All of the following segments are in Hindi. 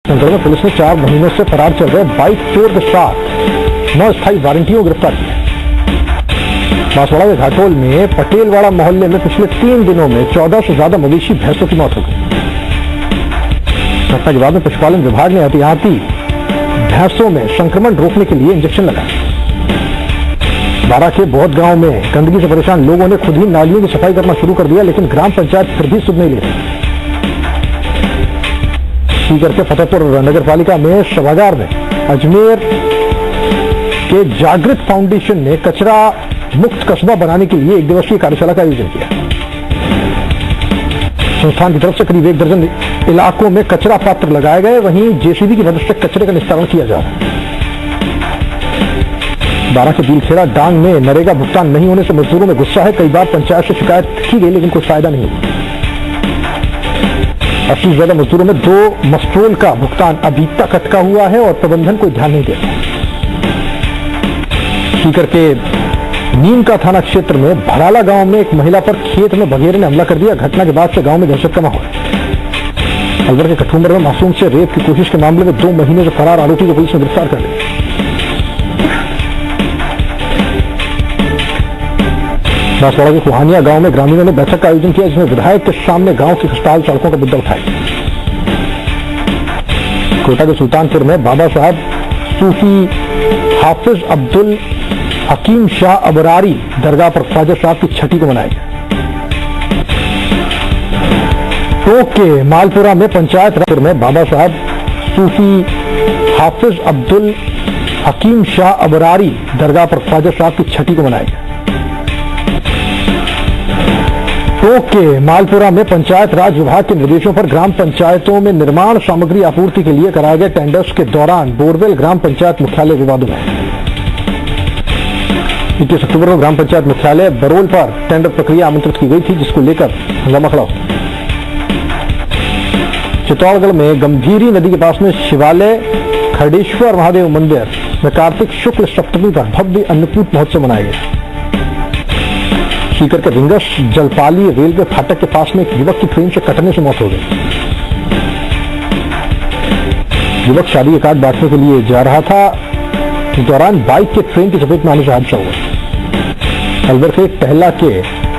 टीकमगढ़ में पुलिस ने 4 महीनों से फरार चल रहे बाइक चोर के साथ 9 स्थायी वारंटियों को गिरफ्तार किया। बांसवाड़ा के घाटोल में पटेलवाड़ा मोहल्ले में पिछले 3 दिनों में 14 से ज्यादा मवेशी भैंसों की मौत हो गई। घटना के बाद में पशुपालन विभाग ने एहतियाती भैंसों में संक्रमण रोकने के लिए इंजेक्शन लगाया। बारा के बहुत गांव में गंदगी से परेशान लोगों ने खुद ही नालियों की सफाई करना शुरू कर दिया, लेकिन ग्राम पंचायत फिर भी सुध नहीं ले रही। सीकर के फतेहपुर नगर पालिका में सभागार में अजमेर के जागृत फाउंडेशन ने कचरा मुक्त कस्बा बनाने के लिए 1 दिवसीय कार्यशाला का आयोजन किया। संस्थान की तरफ से करीब 1 दर्जन इलाकों में कचरा पात्र लगाए गए, वहीं जेसीबी की मदद से कचरे का निस्तारण किया जा रहा है। बारा के बिलखेड़ा डांग में नरेगा भुगतान नहीं होने से मजदूरों में गुस्सा है। कई बार पंचायत से शिकायत की गई, लेकिन कोई फायदा नहीं हुआ। 80 से ज्यादा मजदूरों में 2 मस्ट्रोल का भुगतान अभी तक अटका हुआ है और प्रबंधन कोई ध्यान नहीं देता। सीकर के नीम का थाना क्षेत्र में भराला गांव में एक महिला पर खेत में बघेरे ने हमला कर दिया। घटना के बाद से गांव में दहशत का माहौल। अलवर के कठुमर में मासूम से रेप की कोशिश के मामले में 2 महीने से फरार आरोपी को पुलिस ने गिरफ्तार कर लिया। बांसवाड़ा के कुहानिया गांव में ग्रामीणों ने बैठक का आयोजन किया, जिसमें विधायक के सामने गांव की खस्ताहाल सड़कों का मुद्दा उठाया। कोटा के सुल्तानपुर में बाबा साहब सूफी हाफिज अब्दुल हकीम शाह अबरारी दरगाह पर ख्वाजा साहब की छठी को मनाया गया। टोंक के मालपुरा में पंचायत राज में बाबा साहब सूफी हाफिज अब्दुल हकीम शाह अबरारी दरगाह पर ख्वाजा साहब की छठी को मनाया गया। टोंक के मालपुरा में पंचायत राज विभाग के निर्देशों पर ग्राम पंचायतों में निर्माण सामग्री आपूर्ति के लिए कराए गए टेंडर्स के दौरान बोरवेल ग्राम पंचायत मुख्यालय विवादों में। 21 अक्टूबर को ग्राम पंचायत मुख्यालय बरोल पर टेंडर प्रक्रिया आमंत्रित की गई थी, जिसको लेकर हंगामा खड़ा हुआ। चित्तौड़गढ़ में गंभीरी नदी के पास में शिवालय खरडेश्वर महादेव मंदिर में कार्तिक शुक्ल सप्तमी पर भव्य अन्नकूट महोत्सव मनाया गया। सीकर के रिंगस जलपाली रेलवे फाटक के पास में एक युवक की ट्रेन से कटने से मौत हो गई। युवक शादी के कार्ड बांटने के लिए जा रहा था, इस दौरान बाइक के ट्रेन की चपेट में आने से हादसा हुआ। अलवर के टहला के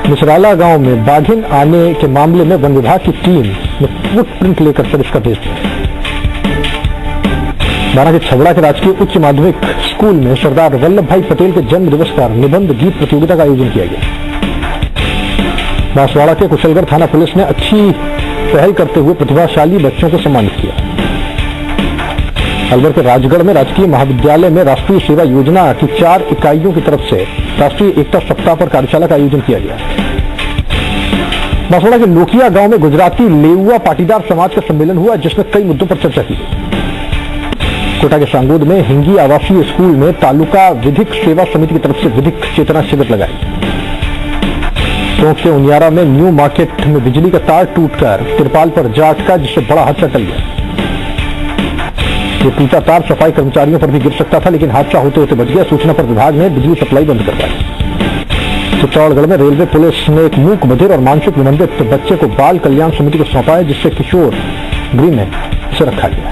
मिसराला गांव में बाघिन आने के मामले में वन विभाग की टीम ने फुटप्रिंट लेकर सरिस्का का भेज दिया। बारा के छबड़ा के राजकीय उच्च माध्यमिक स्कूल में सरदार वल्लभ भाई पटेल के जन्म दिवस पर निबंध गीत प्रतियोगिता का आयोजन किया गया। बांसवाड़ा के कुशलगढ़ थाना पुलिस ने अच्छी पहल करते हुए प्रतिभाशाली बच्चों को सम्मानित किया। अलवर के राजगढ़ में राजकीय महाविद्यालय में राष्ट्रीय सेवा योजना की 4 इकाइयों की तरफ से राष्ट्रीय एकता सप्ताह पर कार्यशाला का आयोजन किया गया। बांसवाड़ा के लोकिया गांव में गुजराती लेउआ पाटीदार समाज का सम्मेलन हुआ, जिसमें कई मुद्दों पर चर्चा की गई। कोटा के सांगोद में हिंगी आवासीय स्कूल में तालुका विधिक सेवा समिति की तरफ से विधिक चेतना शिविर लगाई। टोंक के उनियारा में न्यू मार्केट में बिजली का तार टूटकर तिरपाल पर जा अटका, जिससे बड़ा हादसा टल गया। ये टूटा तार सफाई कर्मचारियों पर भी गिर सकता था, लेकिन हादसा होते होते बच गया। सूचना पर विभाग ने बिजली सप्लाई बंद करवाई। चित्तौड़गढ़ में रेलवे पुलिस ने एक मूक बधिर और मानसिक निबंधित बच्चे को बाल कल्याण समिति को सौंपा है, जिससे किशोर गृह में इसे रखा गया।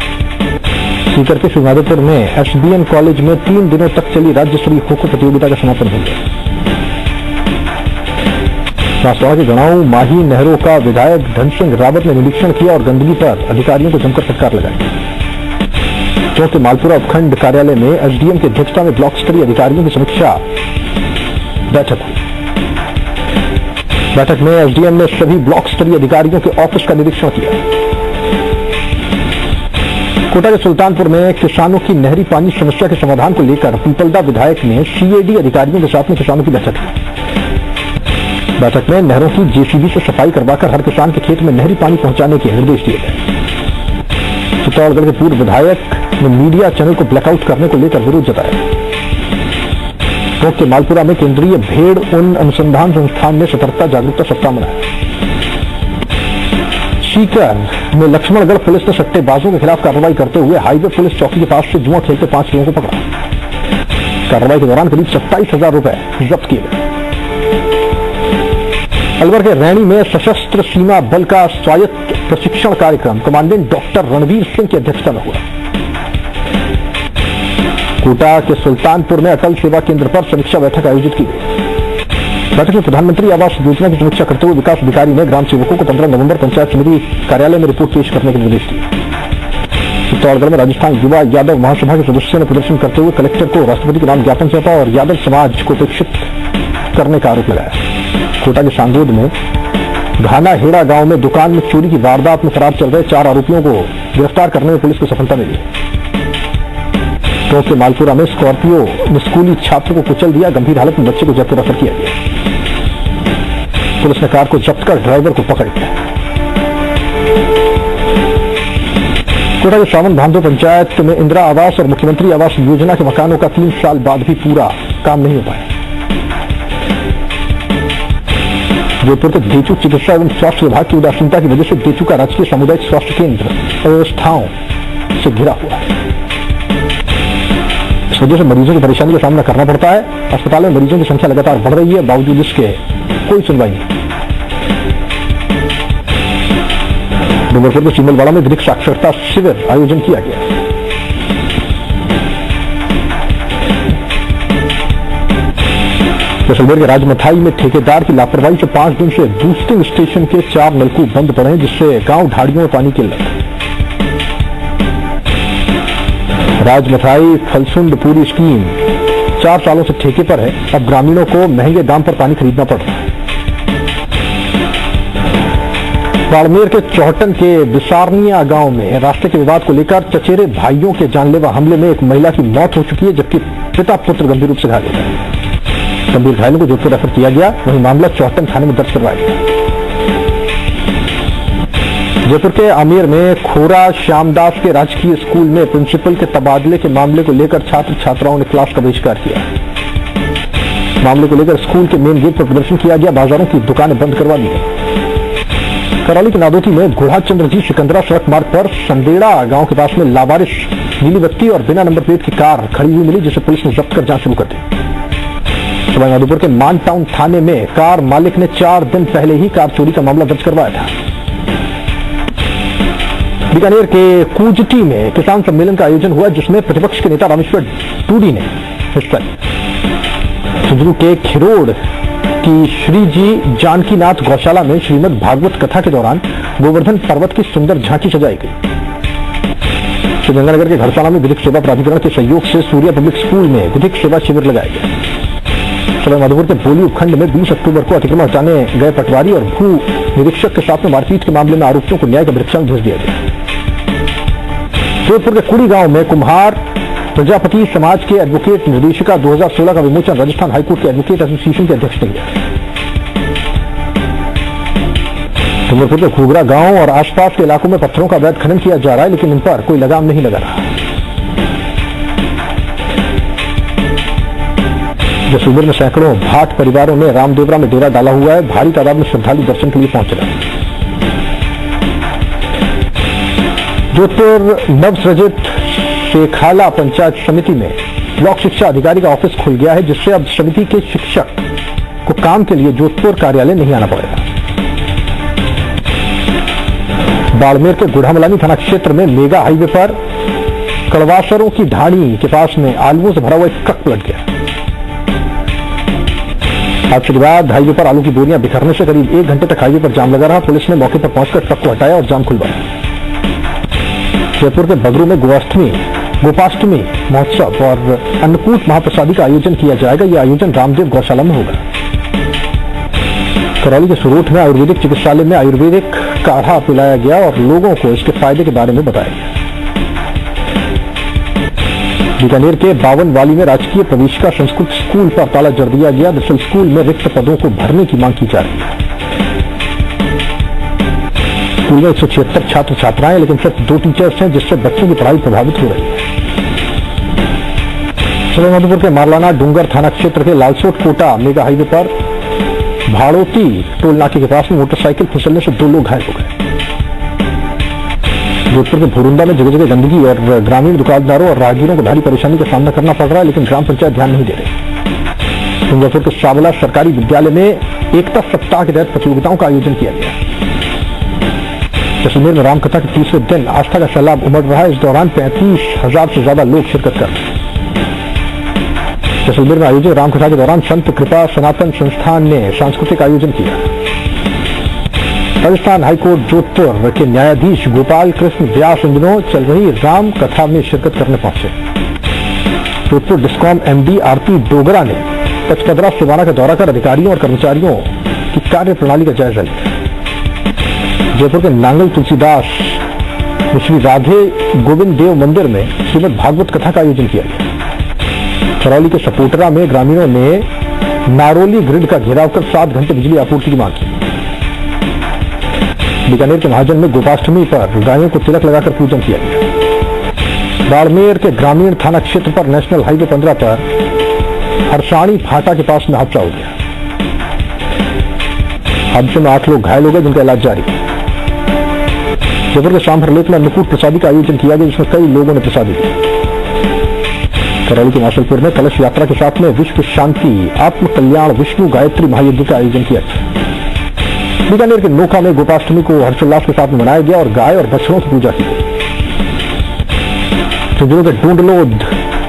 सीकर के श्रीनाथपुर में एसबीएन कॉलेज में 3 दिनों तक चली राज्य स्तरीय खो खो प्रतियोगिता का समापन हो गया। बांसवाड़ा के गणाऊ माही नहरों का विधायक धन सिंह रावत ने निरीक्षण किया और गंदगी पर अधिकारियों को जमकर फटकार लगाई। टोंक के मालपुरा उपखंड कार्यालय में एसडीएम की अध्यक्षता में ब्लॉक स्तरीय अधिकारियों की समीक्षा बैठक हुई। बैठक में एसडीएम ने सभी ब्लॉक स्तरीय अधिकारियों के ऑफिस का निरीक्षण किया। कोटा के सुल्तानपुर में किसानों की नहरी पानी समस्या के समाधान को लेकर पीपलदा विधायक ने सीएडी अधिकारियों के साथ में किसानों की बैठक की। बैठक में नहरों की जेसीबी से सफाई करवाकर हर किसान के खेत में नहरी पानी पहुंचाने के निर्देश दिए गए। चित्तौड़गढ़ के पूर्व विधायक ने मीडिया चैनल को ब्लैकआउट करने को लेकर विरोध जताया। टोंक के मालपुरा में केंद्रीय भेड़ उन अनुसंधान संस्थान ने सतर्कता जागरूकता सप्ताह मनाया। सीकर में लक्ष्मणगढ़ पुलिस ने सट्टेबाजों के खिलाफ कार्रवाई करते हुए हाईवे पुलिस चौकी के पास से जुआ खेलते 5 लोगों को पकड़ा। कार्रवाई के दौरान करीब 27,000 रुपए जब्त किए गए। अलवर के रैणी में सशस्त्र सीमा बल का स्वायत्त प्रशिक्षण कार्यक्रम कमांडेंट डॉक्टर रणवीर सिंह की अध्यक्षता में हुआ। कोटा के सुल्तानपुर में अटल सेवा केंद्र पर समीक्षा बैठक आयोजित की गई। बैठक में प्रधानमंत्री आवास योजना की समीक्षा करते हुए विकास अधिकारी ने ग्राम सेवकों को 15 नवंबर पंचायत समिति कार्यालय में रिपोर्ट पेश करने के निर्देश दिए। चित्तौड़गढ़ में राजस्थान युवा यादव महासभा के सदस्यों ने प्रदर्शन करते हुए कलेक्टर को राष्ट्रपति के नाम ज्ञापन सौंपा और यादव समाज को उपेक्षित करने का आरोप लगाया। कोटा के सांगोद में घाना हेड़ा गांव में दुकान में चोरी की वारदात में फरार चल रहे 4 आरोपियों को गिरफ्तार करने में पुलिस को सफलता मिली। टोंक के मालपुरा में स्कॉर्पियो ने स्कूली छात्र को कुचल दिया, गंभीर हालत में बच्चे को जयपुर रेफर किया गया। पुलिस ने कार को जब्त कर ड्राइवर को पकड़ लिया। कोटा के सावन भांदो पंचायत में इंदिरा आवास और मुख्यमंत्री आवास योजना के मकानों का 3 साल बाद भी पूरा काम नहीं हो पाया। जयपुर के देचू चिकित्सा एवं स्वास्थ्य विभाग की उदासीनता की वजह से देचू का राजकीय सामुदायिक स्वास्थ्य केंद्र अव्यवस्थाओं से घिरा हुआ है। इस वजह से मरीजों की परेशानी का सामना करना पड़ता है। अस्पताल में मरीजों की संख्या लगातार बढ़ रही है, बावजूद इसके कोई सुनवाई नहीं। डूंगरपुर के चिमलवाड़ा में विधिक साक्षरता शिविर आयोजन किया गया। जैसलमेर के राजमथाई में ठेकेदार की लापरवाही से 5 दिन से बूस्टिंग स्टेशन के 4 नलकूप बंद पड़े हैं, जिससे गांव ढाड़ियों में पानी किल्लत है। राजमथाई फलसुंड पूरी स्कीम 4 सालों से ठेके पर है। अब ग्रामीणों को महंगे दाम पर पानी खरीदना पड़ रहा है। बाड़मेर के चौहटन के बिसारनिया गांव में रास्ते के विवाद को लेकर चचेरे भाइयों के जानलेवा हमले में एक महिला की मौत हो चुकी है, जबकि पिता पुत्र गंभीर रूप से घायल है। गंभीर घायलों को जोधपुर रेफर किया गया। वहीं मामला चौहटन थाने में दर्ज करवाया गया। जयपुर के आमेर में खोरा श्यामदास के राजकीय स्कूल में प्रिंसिपल के तबादले के मामले को लेकर छात्र छात्राओं ने क्लास का बहिष्कार किया। मामले को लेकर स्कूल के मेन गेट पर प्रदर्शन किया गया। बाजारों की दुकानें बंद करवा दी गई। करौली के नादोती में घोड़ा चंद्र जी सिकंदरा सड़क मार्ग पर संदेड़ा गांव के पास में लावारिश नीली बत्ती और बिना नंबर प्लेट की कार खड़ी हुई मिली, जिसे पुलिस ने जब्त कर जांच शुरू कर दी। सवाईमाधोपुर के मान टाउन थाने में कार मालिक ने 4 दिन पहले ही कार चोरी का मामला दर्ज करवाया था। बीकानेर के कूजटी में किसान सम्मेलन का आयोजन हुआ, जिसमें प्रतिपक्ष के नेता रामेश्वर टूडी ने हिस्सा लिया। सुजरू के खिरोड़ की श्री जी जानकीनाथ गौशाला में श्रीमद् भागवत कथा के दौरान गोवर्धन पर्वत की सुंदर झांकी सजाई गई। गंगानगर के घरसाना में विधिक सेवा प्राधिकरण के सहयोग से सूर्या पब्लिक स्कूल में विधिक सेवा शिविर लगाया गया। सवाईमाधोपुर के बोली उपखंड में 20 अक्टूबर को अतिक्रमण हटाने गए पटवारी और भू निरीक्षक के साथ में मारपीट के मामले में आरोपियों को न्यायिक परीक्षा में भेज दिया गया। जोधपुर के कुड़ी गांव में कुम्हार प्रजापति समाज के एडवोकेट निर्देशिका 2016 का विमोचन राजस्थान हाईकोर्ट के एडवोकेट एसोसिएशन के अध्यक्ष ने किया। डूंगरपुर के घूगरा गांव और आसपास के इलाकों में पत्थरों का अवैध खनन किया जा रहा है, लेकिन इन पर कोई लगाम नहीं लगा रहा। जैसलमेर में सैकड़ों भाट परिवारों ने रामदेवरा में डेरा डाला हुआ है। भारी तादाद में श्रद्धालु दर्शन के लिए पहुंच रहे हैं। जोधपुर नवसृजित शेखाला पंचायत समिति में ब्लॉक शिक्षा अधिकारी का ऑफिस खुल गया है, जिससे अब समिति के शिक्षक को काम के लिए जोधपुर कार्यालय नहीं आना पड़ेगा। बाड़मेर के गुढ़ामलानी थाना क्षेत्र में मेगा हाईवे पर कड़वासरों की ढाणी के पास में आलुओं से भरा हुआ एक ट्रक पलट गया। हादसे के बाद हाईवे पर आलू की बोरियां बिखरने से करीब 1 घंटे तक हाईवे पर जाम लगा रहा। पुलिस ने मौके पर पहुंचकर ट्रक को हटाया और जाम खुलवाया। जयपुर के बगरू में गोपाष्टमी महोत्सव और अन्नकूट महाप्रसादी का आयोजन किया जाएगा। यह आयोजन रामदेव गौशाला में होगा। करौली के सुरोठ में आयुर्वेदिक चिकित्सालय में आयुर्वेदिक काढ़ा पिलाया गया और लोगों को इसके फायदे के बारे में बताया गया। बीकानेर के बावनवाली में राजकीय प्रवेशिका संस्कृत स्कूल पर ताला जड़ दिया गया। दरअसल स्कूल में रिक्त पदों को भरने की मांग की जा रही है। स्कूल में 176 छात्र छात्राएं, लेकिन सिर्फ 2 टीचर्स हैं, जिससे बच्चों की पढ़ाई प्रभावित हो रही है। सवाईमाधोपुर के मारलाना डूंगर थाना क्षेत्र के लालसोट कोटा मेगा हाईवे पर भाड़ोती टोल नाके के पास में मोटरसाइकिल फिसलने से 2 लोग घायल हो गए। जोधपुर के भोरुंदा में जगह जगह गंदगी और ग्रामीण दुकानदारों और राहगीरों को भारी परेशानी का सामना करना पड़ रहा है, लेकिन ग्राम पंचायत ध्यान नहीं दे रही। डूंगरपुर के सावला सरकारी विद्यालय में एकता सप्ताह के तहत प्रतियोगिताओं का आयोजन किया गया। जैसलमेर में रामकथा के तीसरे दिन आस्था का सैलाब उमड़ रहा है। इस दौरान 35,000 से ज्यादा लोग शिरकत कर रहे हैं। जैसलमेर में आयोजित रामकथा के दौरान संत कृपा सनातन संस्थान ने सांस्कृतिक आयोजन किया। राजस्थान हाईकोर्ट जोधपुर के न्यायाधीश गोपाल कृष्ण व्यास इन दिनों चल रही राम कथा में शिरकत करने पहुंचे। जोधपुर डिस्कॉम एमडी आरती डोगरा ने पचपदरा सिवाना का दौरा कर अधिकारियों और कर्मचारियों की कार्य प्रणाली का जायजा लिया। जयपुर के नांगल तुलसीदास श्री राधे गोविंद देव मंदिर में श्रीमद भागवत कथा का आयोजन किया गया। करौली के सपोटरा में ग्रामीणों ने नारोली ग्रिड का घेराव कर 7 घंटे बिजली आपूर्ति की मांग की। बीकानेर के महाजन में गोपाष्टमी पर गायों को तिलक लगाकर पूजन किया गया। बाड़मेर के ग्रामीण थाना क्षेत्र पर नेशनल हाईवे 15 पर हरसाणी फाटा के पास में हादसा हो गया। हादसे में 8 लोग घायल हो गए, जिनका इलाज जारी है। जयपुर के सांभर लेक में अन्नकूट प्रसादी का आयोजन किया गया, जिसमें कई लोगों ने प्रसादी दी। करौली के माशलपुर में कलश यात्रा के साथ में विश्व शांति आत्म कल्याण विष्णु गायत्री महायज्ञ का आयोजन किया गया। बीकानेर के नोखा में गोपाष्टमी को हर्षोल्लास के साथ मनाया गया और गाय और बछड़ों की पूजा की गई। झुंझुनू के डूंडलोद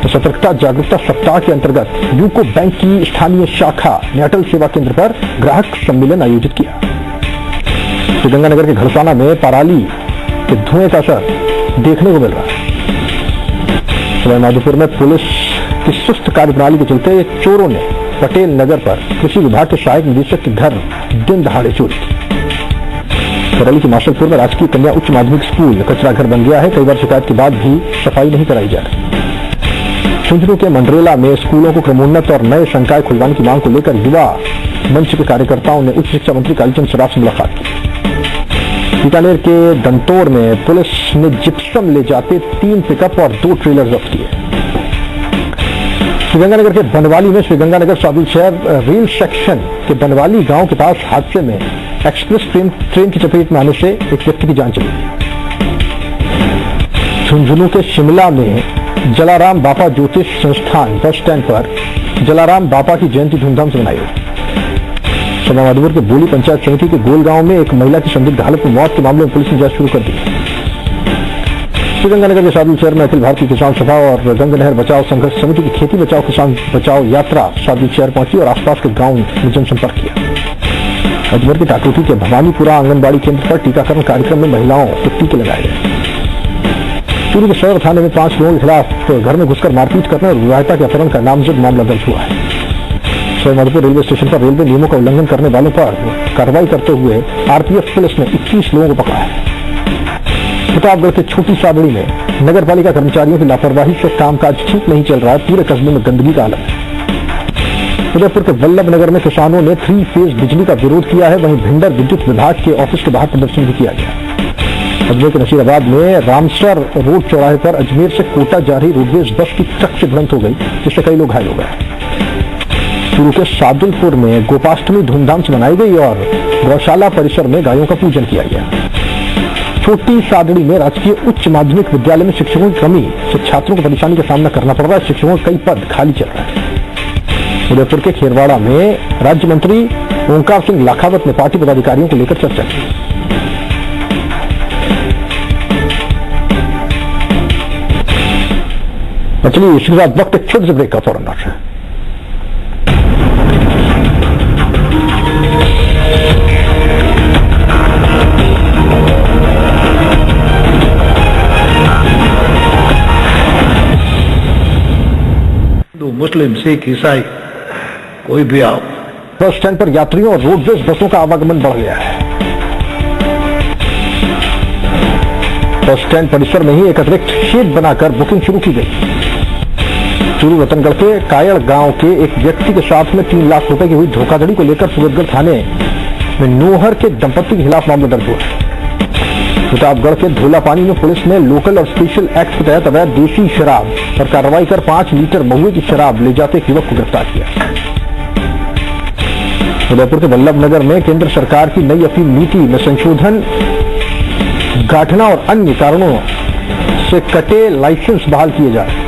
सतर्कता जागरूकता सप्ताह के अंतर्गत यूको बैंक की स्थानीय शाखा ने अटल सेवा केंद्र पर ग्राहक सम्मेलन आयोजित किया। श्रीगंगानगर के घड़साना में पराली के धुएं का असर देखने को मिल रहा है। सवाईमाधोपुर में पुलिस की सुस्त कार्यप्रणाली के चलते चोरों ने पटेल नगर पर कृषि विभाग के सहायक निदेशक के घर दिन दहाड़े चोरी की। करौली के माशलपुर में राजकीय कन्या उच्च माध्यमिक स्कूल कचरा घर बन गया है। कई बार शिकायत के बाद भी सफाई नहीं कराई जा रही। झुंझुनू के मंडरेला में स्कूलों को क्रमोन्नत और नए संकाय खुलवाने की मांग को लेकर युवा मंच के कार्यकर्ताओं ने उच्च शिक्षा मंत्री कालीचंद सराफ से मुलाकात की। बीकानेर के दंतोर में पुलिस ने जिप्सम ले जाते 3 पिकअप और 2 ट्रेलर जब्त किए। श्रीगंगानगर के बनवाली में श्रीगंगानगर सादुल शहर रेल सेक्शन के बनवाली गांव के पास हादसे में एक्सप्रेस ट्रेन की चपेट में आने से एक व्यक्ति की जान चली गई। झुंझुनू के शिमला में जलाराम बापा ज्योतिष संस्थान बस स्टैंड पर जलाराम बापा की जयंती धूमधाम से मनाई गई। सवाईमाधोपुर के बोली पंचायत समिति के गोल गांव में एक महिला की संदिग्ध हालत में मौत के मामले में पुलिस ने जांच शुरू कर दी। श्रीगंगानगर के सादुल शहर में अखिल भारतीय किसान सभा और गंगा नहर बचाओ संघर्ष समिति की खेती बचाओ किसान बचाओ यात्रा सादुल शहर पहुंची और आसपास के गांव में जनसंपर्क किया। अजमेर के टाकोटी के भवानीपुरा आंगनबाड़ी केंद्र पर टीकाकरण कार्यक्रम में महिलाओं को टीके लगाए गए। चूरू के सदर थाने में 5 लोगों के खिलाफ घर में घुसकर मारपीट करने और विवाहिता के अपहरण का नामजद मामला दर्ज हुआ है। सवाईमाधोपुर रेलवे स्टेशन पर रेलवे नियमों का उल्लंघन करने वालों पर कार्रवाई करते हुए आरपीएफ पुलिस ने 21 लोगों को पकड़ा है। प्रतापगढ़ के छोटी साबड़ी में नगर पालिका कर्मचारियों की लापरवाही से कामकाज ठीक नहीं चल रहा है। पूरे कस्बे में गंदगी का आलम है। उदयपुर के वल्लभ नगर में किसानों ने 3 फेज बिजली का विरोध किया है। वहीं भिंडर विद्युत विभाग के ऑफिस के बाहर प्रदर्शन भी किया गया। अजमेर के नसीराबाद में रामसर रोड चौराहे पर अजमेर से कोटा जा रही रोडवेज बस की ट्रक से भिड़ंत हो गई, जिससे कई लोग घायल हो गए। चूरू के सादुलपुर में गोपाष्टमी धूमधाम से मनाई गई और गौशाला परिसर में गायों का पूजन किया गया। छोटी सादड़ी में राजकीय उच्च माध्यमिक विद्यालय में शिक्षकों की कमी से छात्रों को परेशानी का सामना करना पड़ रहा है। शिक्षकों के कई पद खाली चल रहे हैं। उदयपुर के खेरवाड़ा में राज्य मंत्री ओंकार सिंह लाखावत ने पार्टी पदाधिकारियों को लेकर चर्चा की। चलिए इसके बाद वक्त एक छोटे से ब्रेक का फौरन है। मुस्लिम सिख ईसाई कोई भी आओ। बस स्टैंड पर यात्रियों और रोडवेज बसों का आवागमन बढ़ गया है। बस स्टैंड परिसर में ही एक अतिरिक्त शेड बनाकर बुकिंग शुरू की गई। चूरू रतनगढ़ के कायड़ गांव के एक व्यक्ति के साथ में 3 लाख रुपए की हुई धोखाधड़ी को लेकर सूरतगढ़ थाने में नोहर के दंपति के खिलाफ मामला दर्ज हुआ। प्रतापगढ़ के धोलापानी में पुलिस ने लोकल और स्पेशल एक्ट के तहत अवैध देसी शराब पर कार्रवाई कर 5 लीटर महुए की शराब ले जाते एक युवक को गिरफ्तार किया। उदयपुर के वल्लभ नगर में केंद्र सरकार की नई अफीम नीति में संशोधन, गाठना और अन्य कारणों से कटे लाइसेंस बहाल किए जा रहे।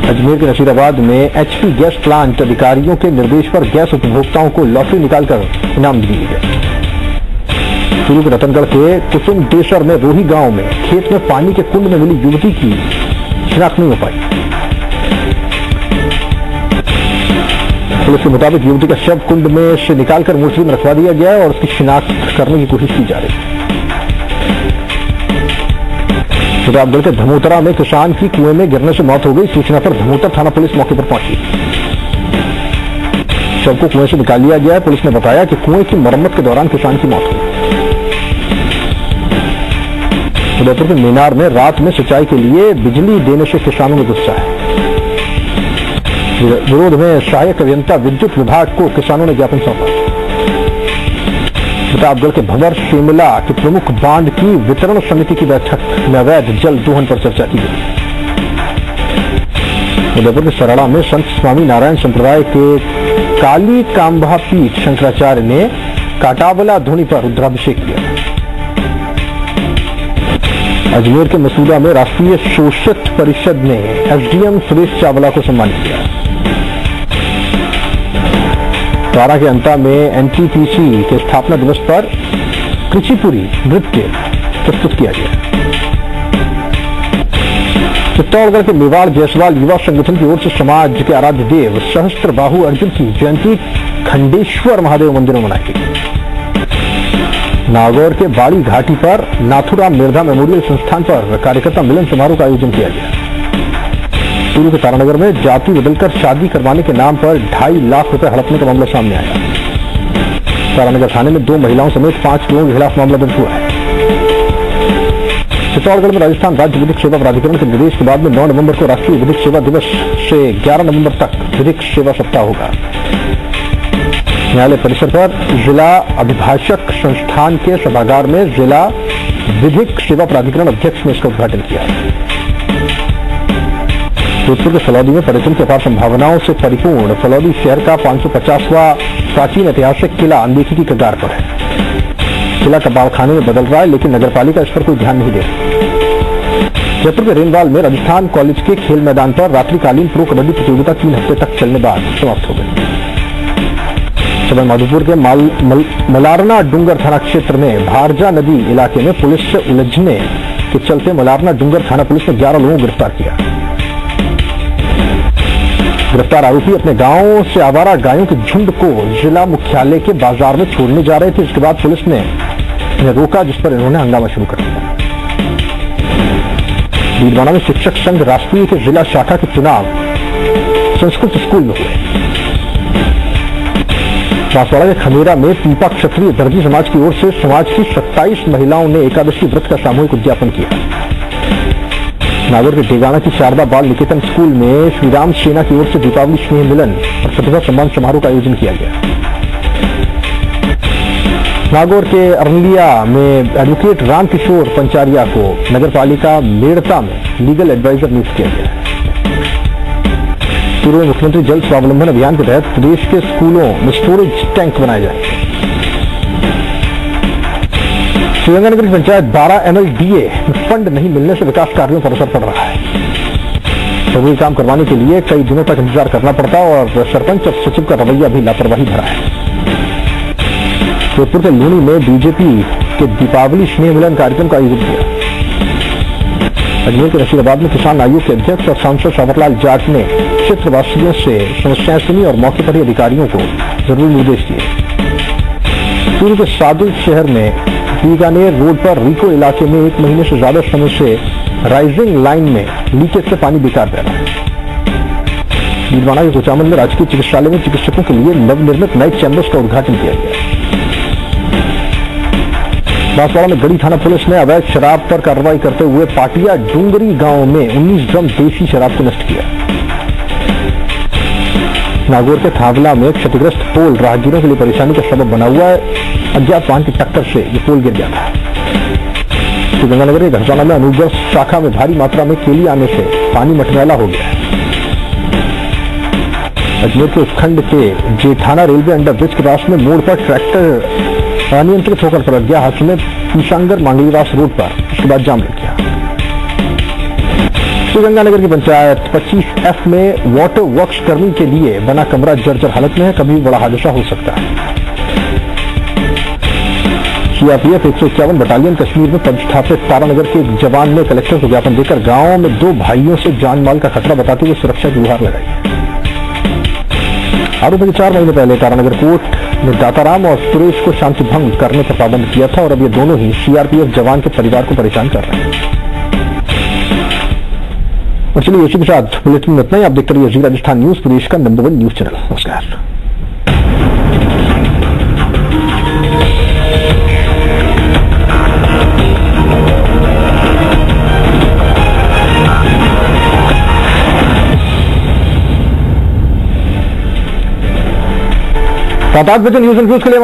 अजमेर के नसीराबाद में एचपी गैस प्लांट अधिकारियों के निर्देश पर गैस उपभोक्ताओं को लॉटरी निकालकर इनाम दिए गए। चूरू के रतनगढ़ के कुसुम देसर में रोही गांव में खेत में पानी के कुंड में मिली युवती की शिनाख्त नहीं हो पाई। पुलिस के मुताबिक युवती का शव कुंड में से निकालकर मोर्चरी में रखवा दिया गया है और उसकी शिनाख्त करने की कोशिश की जा रही है। प्रतापगढ़ के धमोतरा में किसान की कुएं में गिरने से मौत हो गई। सूचना पर धमोतर थाना पुलिस मौके पर पहुंची। शव को कुएं से निकाल लिया गया है। पुलिस ने बताया कि कुएं की मरम्मत के दौरान किसान की मौत हुई। उदयपुर के मीनार में रात में सिंचाई के लिए बिजली देने से किसानों में गुस्सा है। विरोध में सहायक अभियंता विद्युत विभाग को किसानों ने ज्ञापन सौंपा। प्रतापगढ़ के भंवर शिमला के प्रमुख बांध की वितरण समिति की बैठक में अवैध जल दोहन पर चर्चा की गई। उदयपुर के सराड़ा में संत स्वामी नारायण संप्रदाय के काली काम्भा पीठ शंकराचार्य ने काटावला धुनी पर रुद्राभिषेक किया। अजमेर के मसूदा में राष्ट्रीय शोषित परिषद ने एसडीएम सुरेश चावला को सम्मानित किया। द्वारा के अंता में एनटीपीसी के स्थापना दिवस पर कृचिपुरी नृत्य प्रस्तुत किया गया। चित्तौड़गढ़ के मेवाड़ जायसवाल युवा संगठन की ओर से समाज के आराध्य देव सहस्त्र बाहु अर्जुन की जयंती खंडेश्वर महादेव मंदिर में मनाई गई। नागौर के बाड़ी घाटी पर नाथुराम मिर्धा मेमोरियल संस्थान पर कार्यकर्ता मिलन समारोह का आयोजन किया गया। चूरू के तारानगर में जाति बदलकर शादी करवाने के नाम पर 2.5 लाख रुपए हड़पने का मामला सामने आया। तारानगर थाने में 2 महिलाओं समेत 5 लोगों के खिलाफ मामला दर्ज हुआ है। चित्तौड़गढ़ में राजस्थान राज्य विधिक सेवा प्राधिकरण के निर्देश के बाद में 9 नवंबर को राष्ट्रीय विधिक सेवा दिवस से 11 नवंबर तक विधिक सेवा सप्ताह होगा। न्यायालय परिसर पर जिला अभिभाषक संस्थान के सभागार में जिला विधिक सेवा प्राधिकरण अध्यक्ष ने इसका उद्घाटन किया। जोधपुर के फलौदी में पर्यटन की अपार संभावनाओं से परिपूर्ण फलौदी शहर का 550वां प्राचीन ऐतिहासिक किला अनदेखी की कगार पर है। किला कबाड़खाने में बदल रहा है, लेकिन नगरपालिका इस पर कोई ध्यान नहीं दे रही। जयपुर के रेनवाल में राजस्थान कॉलेज के खेल मैदान पर रात्रिकालीन प्रो कबड्डी प्रतियोगिता 3 हफ्ते तक चलने बाद समाप्त हो गई। सवाई माधोपुर के मलारना डूंगर थाना क्षेत्र में भारजा नदी इलाके में पुलिस से उलझने के चलते मलारना डूंगर थाना पुलिस ने 11 लोगों को गिरफ्तार किया। गिरफ्तार आरोपी अपने गांव से आवारा गायों के झुंड को जिला मुख्यालय के बाजार में छोड़ने जा रहे थे। इसके बाद पुलिस ने इन्हें रोका, जिस पर इन्होंने हंगामा शुरू कर दिया। भीलवाड़ा में शिक्षक संघ राष्ट्रीय के जिला शाखा के चुनाव संस्कृत स्कूल में हुए। बांसवाड़ा के खमेरा में पीपा क्षत्रिय दर्जी समाज की ओर से समाज की 27 महिलाओं ने एकादशी व्रत का सामूहिक उद्यापन किया। नागौर के डेगाना की शारदा बाल निकेतन स्कूल में श्रीराम सेना की ओर से दीपावली स्नेह मिलन और प्रतिभा सम्मान समारोह का आयोजन किया गया। नागौर के अरनिया में एडवोकेट रामकिशोर पंचारिया को नगरपालिका मेड़ता में लीगल एडवाइजर नियुक्त किया गया है। पूर्व मुख्यमंत्री जल स्वावलंबन अभियान के तहत प्रदेश के स्कूलों में स्टोरेज टैंक बनाए जाएंगे। श्रीगंगानगर की पंचायत 12 MLDA में फंड नहीं मिलने से विकास कार्यों पर असर पड़ रहा है। जरूरी काम करवाने के लिए कई दिनों तक इंतजार करना पड़ता और सरपंच और सचिव का रवैया भी लापरवाही भरा है। जोधपुर के लूनी में बीजेपी के दीपावली स्नेह मिलन कार्यक्रम का आयोजन किया। अजमेर के नसीराबाद में किसान आयोग के अध्यक्ष और सांसद सावरलाल जाट ने क्षेत्रवासियों से समस्याएं सुनी और मौके पर ही अधिकारियों को जरूरी निर्देश दिए। चूरू के सादुल शहर में बीकानेर रोड पर रिको इलाके में 1 महीने से ज्यादा समय से राइजिंग लाइन में लीकेज से पानी बेकार बह रहा है। भीलवाड़ा के कुचामन में राजकीय चिकित्सालय में चिकित्सकों के लिए नवनिर्मित नए चैम्बर्स का उद्घाटन किया गया। बांसवाड़ा में गढ़ी थाना पुलिस ने अवैध शराब पर कार्रवाई करते हुए पाटिया डूंगरी गांव में 19 ड्रम देसी शराब को नष्ट किया। नागौर के थावला में क्षतिग्रस्त पोल राहगीरों के लिए परेशानी का सबब बना हुआ है। अज्ञात वाहन की टक्कर से ये पोल गिर गया था। श्रीगंगानगर के घरसाना में अनूपगढ़ शाखा में भारी मात्रा में केली आने से पानी मटमैला हो गया है। अजमेर के उपखंड के जेठाना रेलवे अंडर ब्रिज के पास में मोड़ पर ट्रैक्टर अनियंत्रित होकर पलट गया। हादसे में पीसांगर मांगलीवास रोड पर उसके बाद जाम लग गया। श्रीगंगानगर की पंचायत 25F में वाटर वर्क्स कर्मी के लिए बना कमरा जर्जर हालत में है। कभी बड़ा हादसा हो सकता है। सीआरपीएफ 151 बटालियन कश्मीर में पदस्थापित तारानगर के एक जवान ने कलेक्टर को ज्ञापन देकर गांव में 2 भाइयों से जान माल का खतरा बताते हुए सुरक्षा की गुहार लगाई। आरोपी ने 4 महीने पहले तारानगर कोर्ट ने दाताराम और सुरेश को शांति भंग करने पर पाबंद किया था और अब ये दोनों ही सीआरपीएफ जवान के परिवार को परेशान कर रहे हैं। और चलिए इसी के साथ बुलेटिन में इतना ही। आप देखते रहिए जी राजस्थान न्यूज, प्रदेश का नंबर 1 न्यूज चैनल। नमस्कार। रात 8 बजे न्यूज एंड व्यूज के लिए